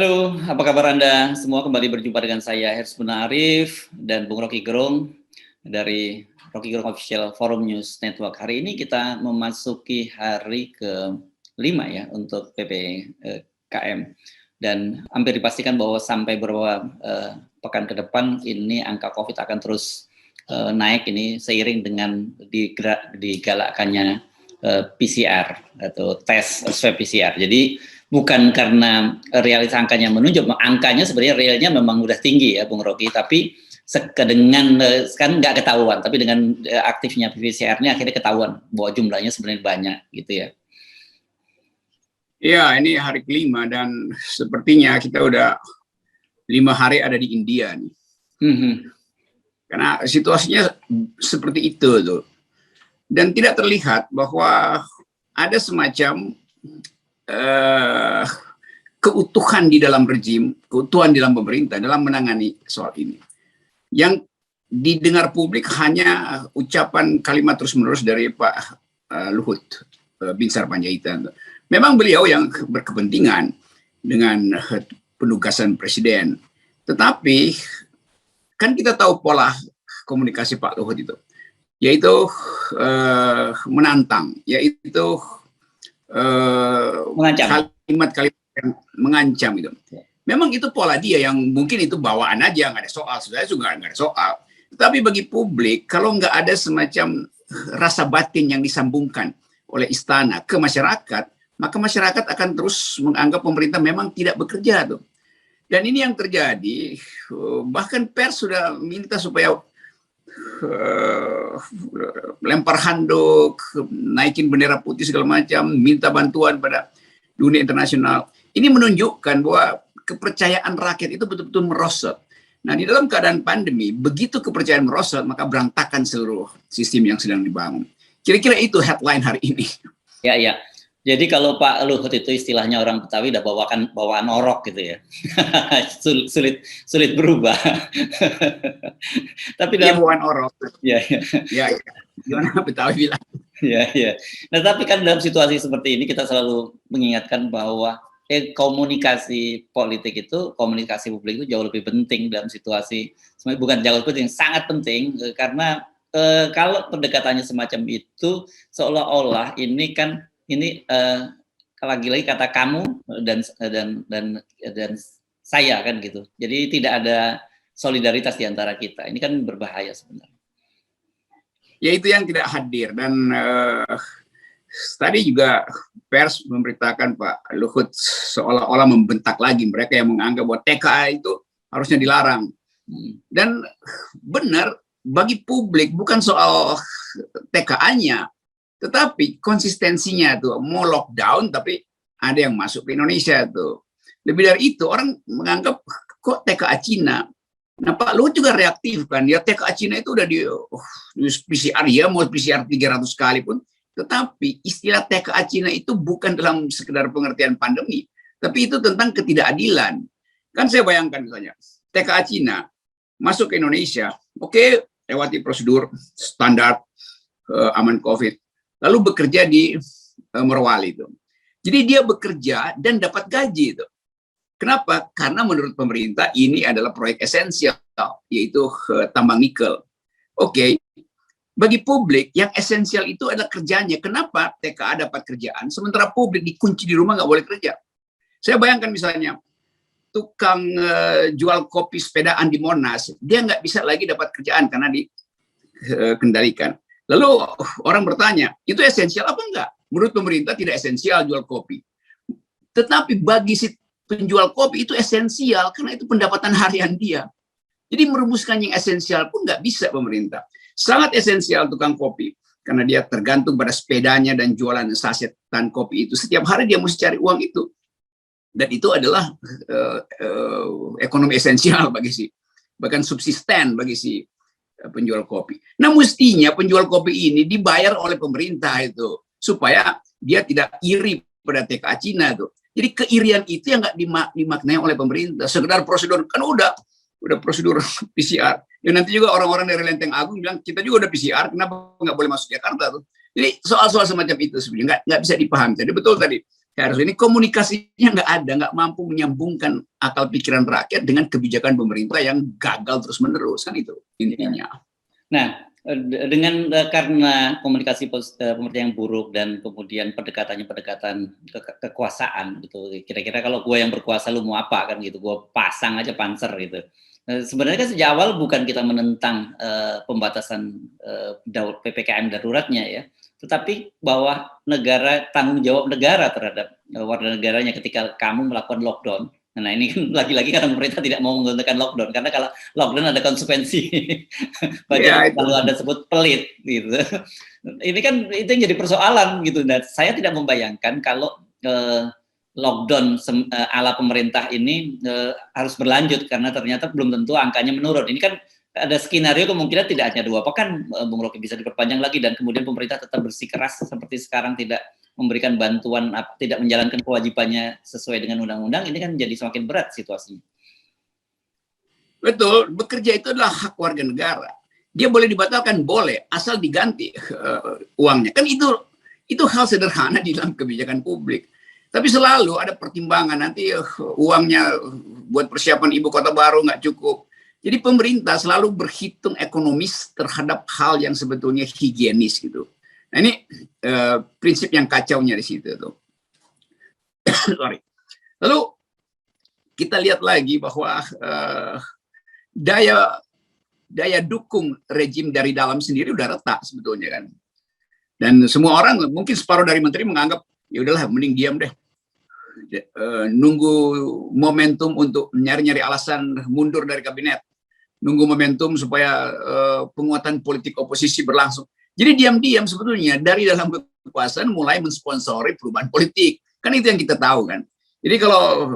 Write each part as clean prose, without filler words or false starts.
Halo, apa kabar Anda semua? Kembali berjumpa dengan saya Hersbuna Arif dan Bung Rocky Gerung dari Rocky Gerung Official Forum News Network. Hari ini kita memasuki hari ke-5 ya untuk PPKM dan hampir dipastikan bahwa sampai beberapa pekan ke depan ini angka COVID akan terus naik ini seiring dengan digalakkannya PCR atau tes swab PCR. Jadi bukan karena realitas angkanya menunjuk, angkanya sebenarnya realnya memang udah tinggi ya Bung Rocky, tapi dengan kan nggak ketahuan, tapi dengan aktifnya PCR-nya akhirnya ketahuan bahwa jumlahnya sebenarnya banyak gitu ya. Ya, ini hari kelima dan sepertinya kita udah 5 hari ada di India nih. Karena situasinya seperti itu tuh. Dan tidak terlihat bahwa ada semacam keutuhan di dalam rejim, keutuhan di dalam pemerintah dalam menangani soal ini. Yang didengar publik hanya ucapan kalimat terus-menerus dari Pak Luhut Binsar Panjaitan. Memang beliau yang berkepentingan dengan penugasan presiden. Tetapi kan kita tahu pola komunikasi Pak Luhut itu, yaitu menantang, yaitu kalimat-kalimat yang mengancam itu. Memang itu pola dia yang mungkin itu bawaan aja, nggak ada soal. Saya juga nggak ada soal. Tapi bagi publik, kalau nggak ada semacam rasa batin yang disambungkan oleh istana ke masyarakat, maka masyarakat akan terus menganggap pemerintah memang tidak bekerja tuh. Dan ini yang terjadi. Bahkan pers sudah minta supaya lempar handuk, naikin bendera putih segala macam, minta bantuan pada dunia internasional. Ini menunjukkan bahwa kepercayaan rakyat itu betul-betul merosot. Nah, di dalam keadaan pandemi, begitu kepercayaan merosot, maka berantakan seluruh sistem yang sedang dibangun. Kira-kira itu headline hari ini. Ya, ya. Jadi kalau Pak Luhut itu istilahnya orang Betawi udah bawaan orok gitu ya. sulit berubah. Tapi dalam bawaan orok. Ya. Gimana Betawi bilang? Ya. Nah, tapi kan dalam situasi seperti ini kita selalu mengingatkan bahwa komunikasi politik itu, komunikasi publik itu jauh lebih penting dalam situasi, bukan jauh lebih penting, sangat penting karena kalau pendekatannya semacam itu seolah-olah ini kan lagi-lagi kata kamu dan saya kan gitu. Jadi tidak ada solidaritas di antara kita. Ini kan berbahaya sebenarnya. Ya itu yang tidak hadir dan tadi juga pers memberitakan Pak Luhut seolah-olah membentak lagi mereka yang menganggap bahwa TKA itu harusnya dilarang. Dan benar bagi publik bukan soal TKA-nya, tetapi konsistensinya tuh mau lockdown tapi ada yang masuk ke Indonesia tuh. Lebih dari itu orang menganggap kok TKA Cina. Nah Pak Luhut juga reaktif kan, ya TKA Cina itu udah di PCR ya mau PCR 300 kali pun, tetapi istilah TKA Cina itu bukan dalam sekedar pengertian pandemi, tapi itu tentang ketidakadilan. Kan saya bayangkan misalnya TKA Cina masuk ke Indonesia, oke, lewati prosedur standar aman COVID. Lalu bekerja di Morowali itu. Jadi dia bekerja dan dapat gaji itu. Kenapa? Karena menurut pemerintah ini adalah proyek esensial, yaitu tambang nikel. Oke, bagi publik yang esensial itu adalah kerjanya. Kenapa TKA dapat kerjaan, sementara publik dikunci di rumah nggak boleh kerja? Saya bayangkan misalnya tukang jual kopi sepedaan di Monas, dia nggak bisa lagi dapat kerjaan karena dikendalikan. Lalu orang bertanya, itu esensial apa enggak? Menurut pemerintah tidak esensial jual kopi. Tetapi bagi si penjual kopi itu esensial karena itu pendapatan harian dia. Jadi merumuskan yang esensial pun nggak bisa pemerintah. Sangat esensial tukang kopi karena dia tergantung pada sepedanya dan jualan sasetan kopi itu. Setiap hari dia mesti cari uang itu. Dan itu adalah ekonomi esensial bagi si, bahkan subsisten bagi si penjual kopi. Nah mestinya penjual kopi ini dibayar oleh pemerintah itu supaya dia tidak iri pada TKA Cina tuh. Jadi keirian itu yang nggak dimaknai oleh pemerintah. Sekedar prosedur kan udah prosedur PCR. Dan nanti juga orang-orang dari Lenteng Agung bilang kita juga udah PCR, kenapa nggak boleh masuk Jakarta tuh? Jadi soal-soal semacam itu sebenarnya nggak bisa dipahami. Jadi betul tadi Harus ini komunikasinya nggak ada, nggak mampu menyambungkan akal pikiran rakyat dengan kebijakan pemerintah yang gagal terus-menerus, kan itu intinya. Nah, dengan karena komunikasi pemerintah yang buruk dan kemudian pendekatan kekuasaan gitu, kira-kira kalau gue yang berkuasa lu mau apa kan gitu, gue pasang aja panser gitu. Sebenarnya kan sejak awal bukan kita menentang pembatasan PPKM daruratnya ya, tetapi bahwa tanggung jawab negara terhadap warga negaranya ketika kamu melakukan lockdown. Nah ini kan lagi-lagi karena pemerintah tidak mau menggunakan lockdown, karena kalau lockdown ada konsekuensi. Banyak kalau ada sebut pelit gitu. Ini kan itu yang jadi persoalan gitu. Dan saya tidak membayangkan kalau lockdown ala pemerintah ini harus berlanjut, karena ternyata belum tentu angkanya menurun. Ini kan ada skenario kemungkinan tidak hanya 2 pekan, Bung Rocky, bisa diperpanjang lagi, dan kemudian pemerintah tetap bersikeras seperti sekarang, tidak memberikan bantuan, tidak menjalankan kewajibannya sesuai dengan undang-undang. Ini kan jadi semakin berat situasinya. Betul, bekerja itu adalah hak warga negara. Dia boleh dibatalkan, boleh, asal diganti uangnya. Kan itu hal sederhana di dalam kebijakan publik. Tapi selalu ada pertimbangan, nanti uangnya buat persiapan ibu kota baru nggak cukup. Jadi pemerintah selalu berhitung ekonomis terhadap hal yang sebetulnya higienis gitu. Nah ini prinsip yang kacaunya di situ tuh. Sorry. Lalu kita lihat lagi bahwa daya dukung rejim dari dalam sendiri udah retak sebetulnya kan. Dan semua orang, mungkin separuh dari menteri menganggap ya udahlah mending diam deh. Nunggu momentum untuk nyari-nyari alasan mundur dari kabinet. Nunggu momentum supaya penguatan politik oposisi berlangsung. Jadi diam-diam sebetulnya dari dalam kekuasaan mulai mensponsori perubahan politik. Kan itu yang kita tahu kan. Jadi kalau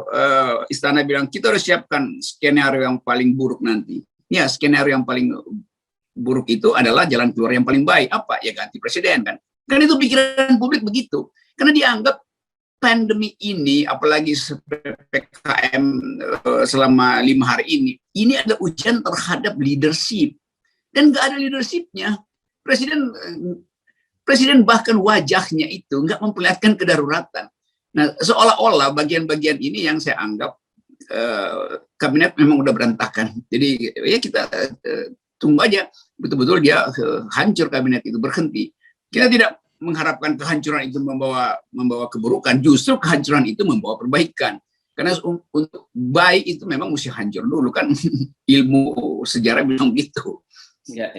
istana bilang kita harus siapkan skenario yang paling buruk nanti. Ya, skenario yang paling buruk itu adalah jalan keluar yang paling baik. Apa? Ya ganti presiden kan. Kan itu pikiran publik begitu. Karena dianggap pandemi ini, apalagi PPKM selama 5 hari ini adalah ujian terhadap leadership. Dan nggak ada leadershipnya. Presiden bahkan wajahnya itu nggak memperlihatkan kedaruratan. Nah, seolah-olah bagian-bagian ini yang saya anggap kabinet memang udah berantakan. Jadi ya kita tunggu aja betul-betul dia hancur kabinet itu, berhenti. Kita tidak mengharapkan kehancuran itu membawa keburukan, justru kehancuran itu membawa perbaikan. Karena untuk baik itu memang mesti hancur dulu kan. Ilmu sejarah bilang gitu. Ya.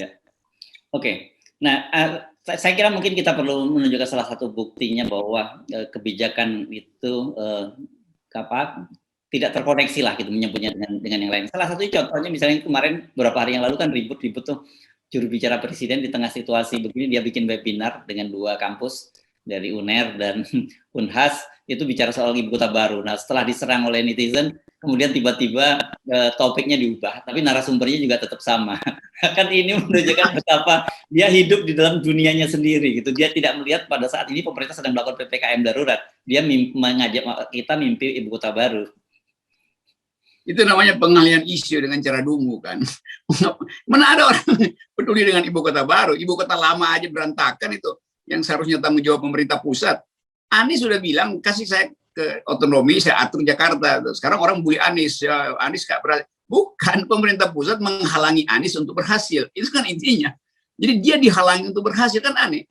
Oke. Nah, saya kira mungkin kita perlu menunjukkan salah satu buktinya bahwa kebijakan itu tidak terkoneksi lah gitu menyebutnya dengan yang lain. Salah satu contohnya misalnya kemarin beberapa hari yang lalu kan ribut tuh juru bicara presiden di tengah situasi begini, dia bikin webinar dengan 2 kampus dari UNER dan Unhas, itu bicara soal ibu kota baru. Nah, setelah diserang oleh netizen, kemudian tiba-tiba topiknya diubah, tapi narasumbernya juga tetap sama. Kan ini menunjukkan betapa dia hidup di dalam dunianya sendiri gitu. Dia tidak melihat pada saat ini pemerintah sedang melakukan PPKM darurat. Dia mengajak kita mimpi ibu kota baru. Itu namanya pengalihan isu dengan cara dungu kan. Mana ada orang peduli dengan ibu kota baru, ibu kota lama aja berantakan itu, yang seharusnya tanggung jawab pemerintah pusat. Anies sudah bilang, kasih saya ke otonomi, saya atur Jakarta. Sekarang orang bully Anies, ya, Anies gak berhasil. Bukan, pemerintah pusat menghalangi Anies untuk berhasil. Itu kan intinya. Jadi dia dihalangi untuk berhasil, kan aneh.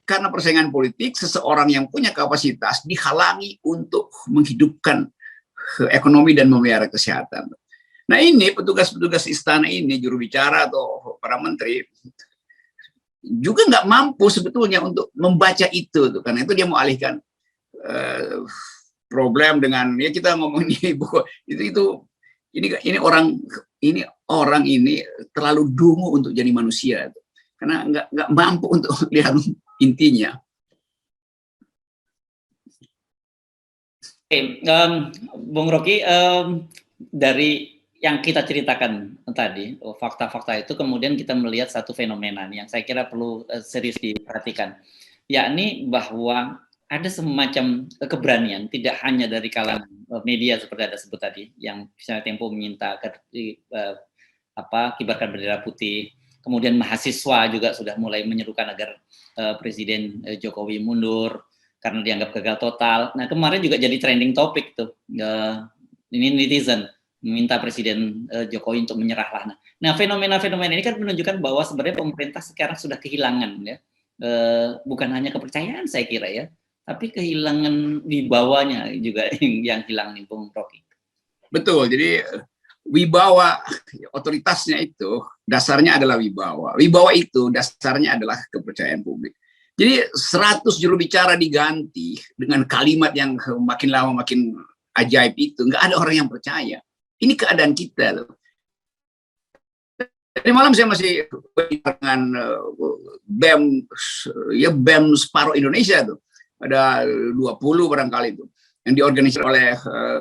Karena persaingan politik, seseorang yang punya kapasitas dihalangi untuk menghidupkan ekonomi dan memelihara kesehatan. Nah ini petugas-petugas istana ini, juru bicara atau para menteri, juga nggak mampu sebetulnya untuk membaca itu, tuh. Karena itu dia mau alihkan problem dengan ya kita ngomongin ibu ini orang ini terlalu dungu untuk jadi manusia, tuh. Karena nggak mampu untuk lihat intinya. Oke, Bung Rocky, dari yang kita ceritakan tadi, fakta-fakta itu kemudian kita melihat satu fenomena yang saya kira perlu serius diperhatikan, yakni bahwa ada semacam keberanian tidak hanya dari kalangan media seperti Anda sebut tadi, yang misalnya Tempo meminta kibarkan bendera putih, kemudian mahasiswa juga sudah mulai menyerukan agar Presiden Jokowi mundur. karena dianggap gagal total. Nah, kemarin juga jadi trending topik tuh. Ini netizen meminta Presiden Jokowi untuk menyerah lah. Nah, fenomena-fenomena ini kan menunjukkan bahwa sebenarnya pemerintah sekarang sudah kehilangan ya. Bukan hanya kepercayaan saya kira ya, tapi kehilangan wibawanya juga yang hilang nih Bung Rocky. Betul, jadi wibawa otoritasnya itu dasarnya adalah wibawa. Wibawa itu dasarnya adalah kepercayaan publik. Jadi 100 juru bicara diganti dengan kalimat yang makin lama makin ajaib itu, nggak ada orang yang percaya. Ini keadaan kita loh. Tadi malam saya masih dengan BEM, ya BEM separuh Indonesia tuh, ada 20 barangkali itu yang diorganisir oleh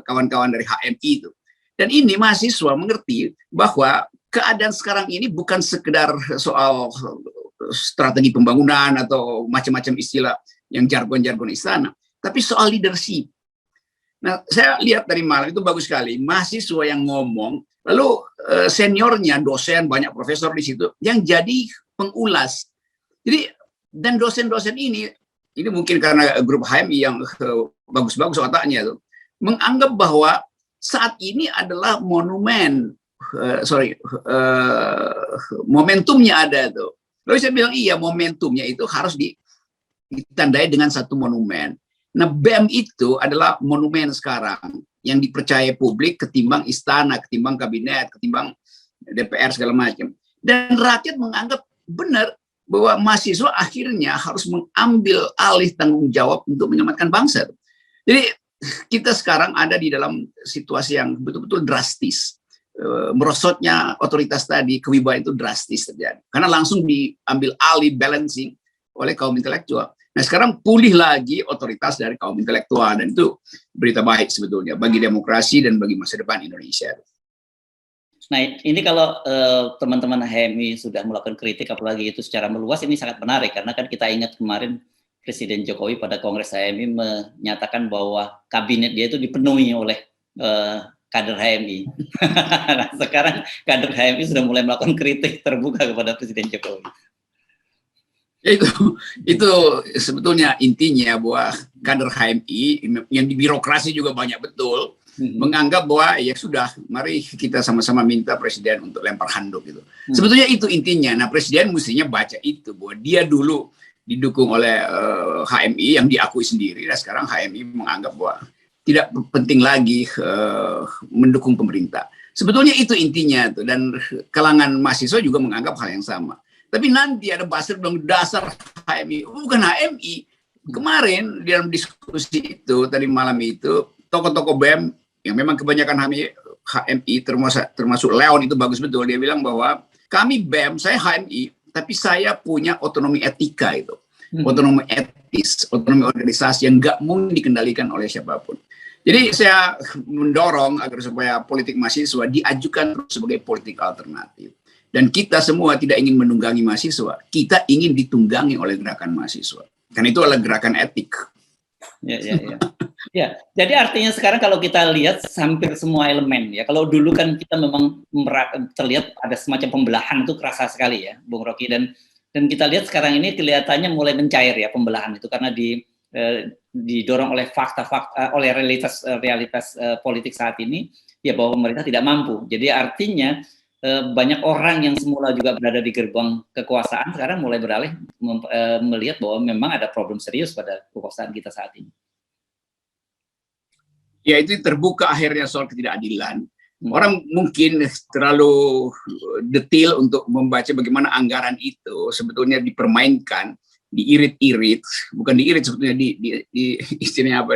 kawan-kawan dari HMI itu. Dan ini mahasiswa mengerti bahwa keadaan sekarang ini bukan sekedar soal strategi pembangunan atau macam-macam istilah yang jargon-jargon istana, tapi soal leadership. Nah, saya lihat dari malam itu bagus sekali, mahasiswa yang ngomong, lalu seniornya, dosen, banyak profesor di situ, yang jadi pengulas. Jadi, dan dosen-dosen ini mungkin karena grup HMI yang bagus-bagus otaknya tuh, menganggap bahwa saat ini adalah momentumnya ada tuh. Lalu saya bilang, iya momentumnya itu harus ditandai dengan satu monumen. Nah, BEM itu adalah monumen sekarang yang dipercaya publik ketimbang istana, ketimbang kabinet, ketimbang DPR segala macam. Dan rakyat menganggap benar bahwa mahasiswa akhirnya harus mengambil alih tanggung jawab untuk menyelamatkan bangsa. Jadi kita sekarang ada di dalam situasi yang betul-betul drastis. Merosotnya otoritas tadi, kewibawaan itu drastis terjadi. Karena langsung diambil alih balancing oleh kaum intelektual. Nah, sekarang pulih lagi otoritas dari kaum intelektual, dan itu berita baik sebetulnya bagi demokrasi dan bagi masa depan Indonesia. Nah, ini kalau teman-teman HMI sudah melakukan kritik, apalagi itu secara meluas, ini sangat menarik, karena kan kita ingat kemarin Presiden Jokowi pada Kongres HMI menyatakan bahwa kabinet dia itu dipenuhi oleh kader HMI. Nah, sekarang kader HMI sudah mulai melakukan kritik terbuka kepada Presiden Jokowi. Ya, itu sebetulnya intinya bahwa kader HMI yang di birokrasi juga banyak betul menganggap bahwa ya sudah, mari kita sama-sama minta Presiden untuk lempar handuk gitu. Sebetulnya itu intinya. Nah, Presiden mestinya baca itu, bahwa dia dulu didukung oleh HMI yang diakui sendiri. Nah, sekarang HMI menganggap bahwa tidak penting lagi mendukung pemerintah. Sebetulnya itu intinya tuh, dan kalangan mahasiswa juga menganggap hal yang sama. Tapi nanti ada buzzer bilang dasar HMI, bukan HMI. Kemarin di dalam diskusi itu tadi malam itu, tokoh-tokoh BEM yang memang kebanyakan HMI termasuk Leon itu bagus betul, dia bilang bahwa kami BEM, saya HMI, tapi saya punya otonomi etika itu, otonomi etis, otonomi organisasi yang nggak mungkin dikendalikan oleh siapapun. Jadi saya mendorong agar supaya politik mahasiswa diajukan sebagai politik alternatif. Dan kita semua tidak ingin menunggangi mahasiswa, kita ingin ditunggangi oleh gerakan mahasiswa. Karena itu adalah gerakan etik. Ya, jadi artinya sekarang kalau kita lihat hampir semua elemen ya. Kalau dulu kan kita memang terlihat ada semacam pembelahan, itu kerasa sekali ya, Bung Rocky, dan kita lihat sekarang ini kelihatannya mulai mencair ya pembelahan itu, karena didorong oleh fakta-fakta, oleh realitas politik saat ini ya, bahwa pemerintah tidak mampu. Jadi artinya banyak orang yang semula juga berada di gerbang kekuasaan sekarang mulai beralih melihat bahwa memang ada problem serius pada kekuasaan kita saat ini. Ya, itu terbuka akhirnya soal ketidakadilan. Orang mungkin terlalu detail untuk membaca bagaimana anggaran itu sebetulnya dipermainkan, diirit-irit, bukan diirit sebetulnya, di istilahnya apa,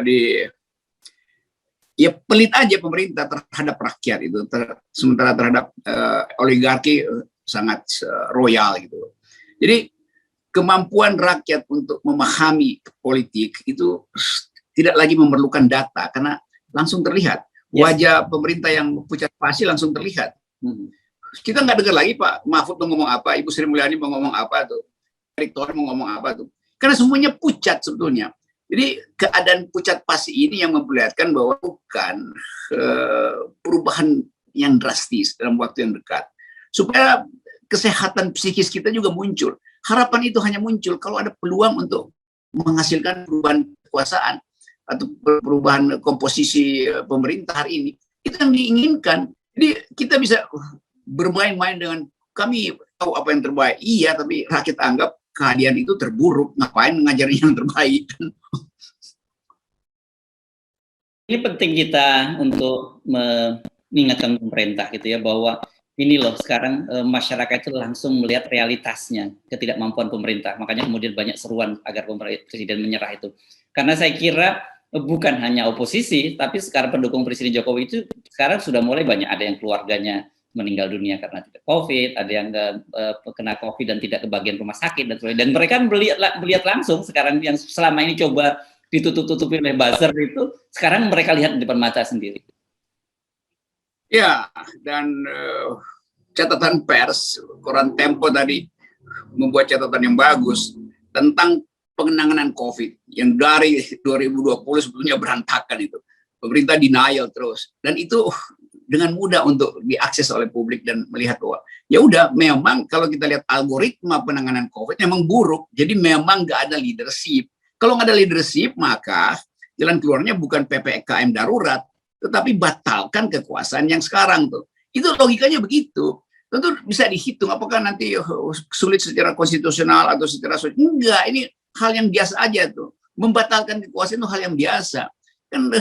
ya pelit aja pemerintah terhadap rakyat itu, sementara terhadap oligarki sangat royal gitu. Jadi kemampuan rakyat untuk memahami politik itu tidak lagi memerlukan data, karena langsung terlihat. Wajah pemerintah yang pucat pasi langsung terlihat. Kita nggak dengar lagi Pak Mahfud mau ngomong apa, Ibu Sri Mulyani mau ngomong apa tuh, Erick Thohir mau ngomong apa tuh. Karena semuanya pucat sebetulnya. Jadi keadaan pucat pasi ini yang memperlihatkan bahwa bukan perubahan yang drastis dalam waktu yang dekat. Supaya kesehatan psikis kita juga muncul. Harapan itu hanya muncul kalau ada peluang untuk menghasilkan perubahan kekuasaan atau perubahan komposisi pemerintah hari ini, itu yang diinginkan. Jadi kita bisa bermain-main dengan kami tahu apa yang terbaik. Iya, tapi rakyat anggap keahlian itu terburuk. Ngapain ngajarin yang terbaik? Ini penting kita untuk mengingatkan pemerintah gitu ya, bahwa ini loh sekarang masyarakat itu langsung melihat realitasnya, ketidakmampuan pemerintah. Makanya kemudian banyak seruan agar presiden menyerah itu. Karena saya kira bukan hanya oposisi, tapi sekarang pendukung Presiden Jokowi itu sekarang sudah mulai banyak, ada yang keluarganya meninggal dunia karena tidak COVID, ada yang kena COVID dan tidak kebagian rumah sakit dan sebagainya. Dan mereka melihat langsung sekarang yang selama ini coba ditutup-tutupi oleh buzzer itu, sekarang mereka lihat di depan mata sendiri. Ya, dan catatan pers, koran Tempo tadi membuat catatan yang bagus tentang penanganan COVID yang dari 2020 sebetulnya berantakan itu. Pemerintah denial terus, dan itu dengan mudah untuk diakses oleh publik dan melihat bahwa ya udah, memang kalau kita lihat algoritma penanganan COVID memang buruk, jadi memang nggak ada leadership. Kalau nggak ada leadership, maka jalan keluarnya bukan PPKM darurat, tetapi batalkan kekuasaan yang sekarang tuh. Itu logikanya begitu. Tentu bisa dihitung apakah nanti sulit secara konstitusional atau secara enggak, ini hal yang biasa aja tuh. Membatalkan kekuasaan itu hal yang biasa. Kan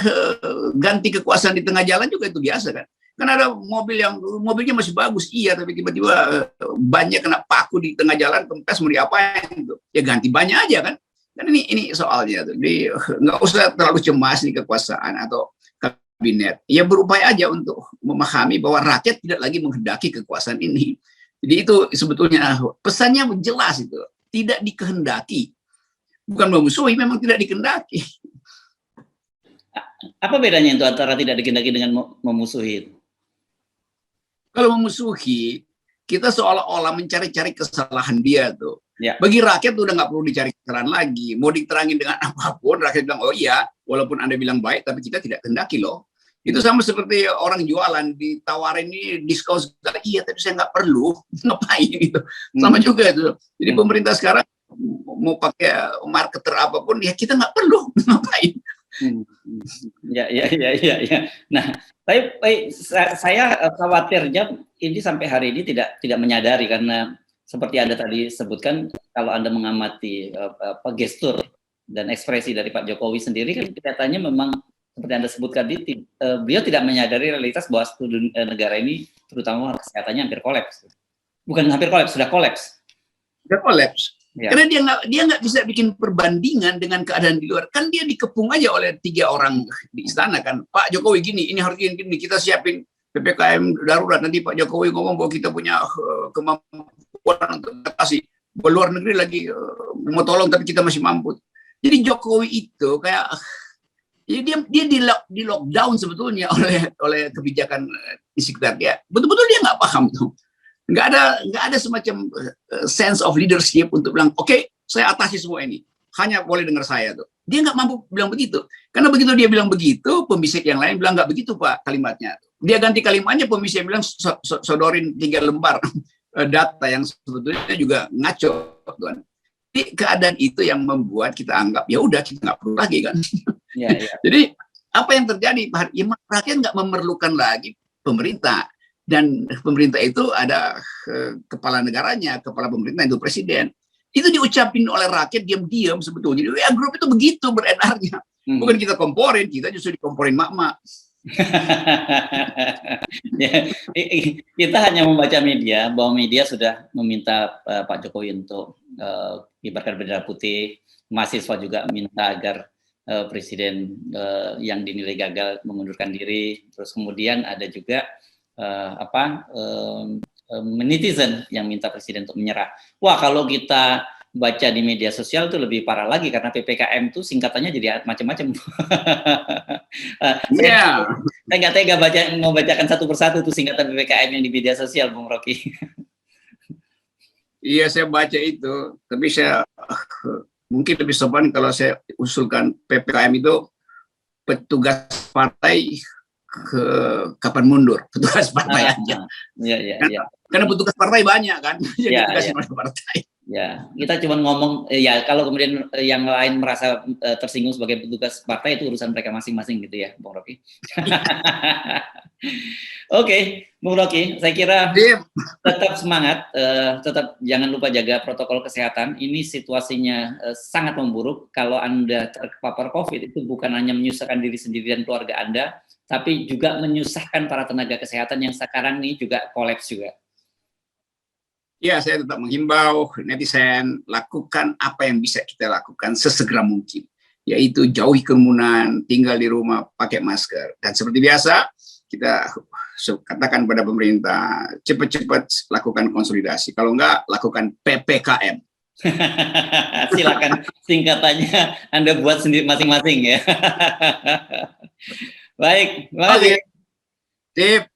ganti kekuasaan di tengah jalan juga itu biasa kan. Kan ada mobil yang mobilnya masih bagus, iya, tapi tiba-tiba bannya kena paku di tengah jalan, kempes mau diapain gitu. Ya ganti bannya aja kan. Kan ini soalnya tuh. Jadi nggak usah terlalu cemas di kekuasaan atau kabinet. Ya berupaya aja untuk memahami bahwa rakyat tidak lagi menghendaki kekuasaan ini. Jadi itu sebetulnya pesannya jelas itu. Tidak dikehendaki. Bukan memusuhi, memang tidak dikehendaki. Apa bedanya itu antara tidak dikehendaki dengan memusuhi? Kalau memusuhi, kita seolah-olah mencari-cari kesalahan dia tuh. Ya. Bagi rakyat udah nggak perlu dicari kesalahan lagi. Mau diterangin dengan apapun, rakyat bilang, oh iya, walaupun Anda bilang baik, tapi kita tidak kehendaki loh. Itu sama seperti orang jualan, ditawarin ini diskon segala, iya, tapi saya nggak perlu. Ngapain itu? Sama juga itu. Jadi pemerintah sekarang mau pakai marketer apapun, ya kita nggak perlu. Ngapain? Ya. Nah, tapi saya khawatirnya ini sampai hari ini tidak menyadari, karena seperti Anda tadi sebutkan, kalau Anda mengamati gestur dan ekspresi dari Pak Jokowi sendiri kan kelihatannya memang seperti Anda sebutkan, beliau tidak menyadari realitas bahwa negara ini terutama kesehatannya hampir kolaps. Bukan hampir kolaps, sudah kolaps. Sudah kolaps. Ya. Karena dia nggak bisa bikin perbandingan dengan keadaan di luar. Kan dia dikepung aja oleh 3 orang di istana kan. Pak Jokowi gini, ini harus gini, kita siapin PPKM darurat. Nanti Pak Jokowi ngomong bahwa kita punya kemampuan untuk atasi. Luar negeri lagi mau tolong tapi kita masih mampu. Jadi Jokowi itu kayak dia di lockdown sebetulnya oleh kebijakan di sekitar dia. Betul-betul dia nggak paham tuh. Nggak ada semacam sense of leadership untuk bilang, oke, saya atasi semua ini. Hanya boleh dengar saya tuh. Dia nggak mampu bilang begitu. Karena begitu dia bilang begitu, pembisik yang lain bilang nggak begitu Pak kalimatnya. Dia ganti kalimatnya, pembisik bilang sodorin 3 lembar data yang sebetulnya juga ngaco, Tuan. Jadi keadaan itu yang membuat kita anggap ya udah kita nggak perlu lagi kan. Ya. Jadi apa yang terjadi? Ya, rakyat nggak memerlukan lagi pemerintah. Dan pemerintah itu ada kepala negaranya, kepala pemerintah itu presiden. Itu diucapin oleh rakyat diam-diam sebetulnya. Jadi WA Group itu begitu beredarnya. Bukan kita komporin, kita justru dikomporin mak-mak. Ya, kita hanya membaca media, bahwa media sudah meminta Pak Jokowi untuk kibarkan bendera putih. Mahasiswa juga minta agar presiden yang dinilai gagal mengundurkan diri. Terus kemudian ada juga netizen yang minta presiden untuk menyerah. Wah, kalau kita baca di media sosial itu lebih parah lagi, karena PPKM itu singkatannya jadi macam-macam. Saya nggak tega membacakan satu persatu tuh singkatan PPKM yang di media sosial, Bung Rocky. Iya, saya baca itu, tapi saya mungkin lebih sopan kalau saya usulkan PPKM itu petugas partai ke kapan mundur, petugas partai aja. Iya. Karena petugas partai banyak kan, jadi tugasnya partai. Ya, kita cuma ngomong ya kalau kemudian yang lain merasa tersinggung sebagai petugas partai itu urusan mereka masing-masing gitu ya, Bung Rocky. Oke, Bung Rocky, saya kira tetap semangat, tetap jangan lupa jaga protokol kesehatan. Ini situasinya sangat memburuk. Kalau Anda terpapar COVID itu bukan hanya menyusahkan diri sendiri dan keluarga Anda, tapi juga menyusahkan para tenaga kesehatan yang sekarang ini juga kolaps juga. Ya, saya tetap menghimbau netizen, lakukan apa yang bisa kita lakukan sesegera mungkin, yaitu jauhi kerumunan, tinggal di rumah, pakai masker. Dan seperti biasa, kita katakan pada pemerintah, cepat-cepat lakukan konsolidasi. Kalau enggak, lakukan PPKM. Silakan singkatannya Anda buat sendiri masing-masing ya. Baik, terima kasih. Sip.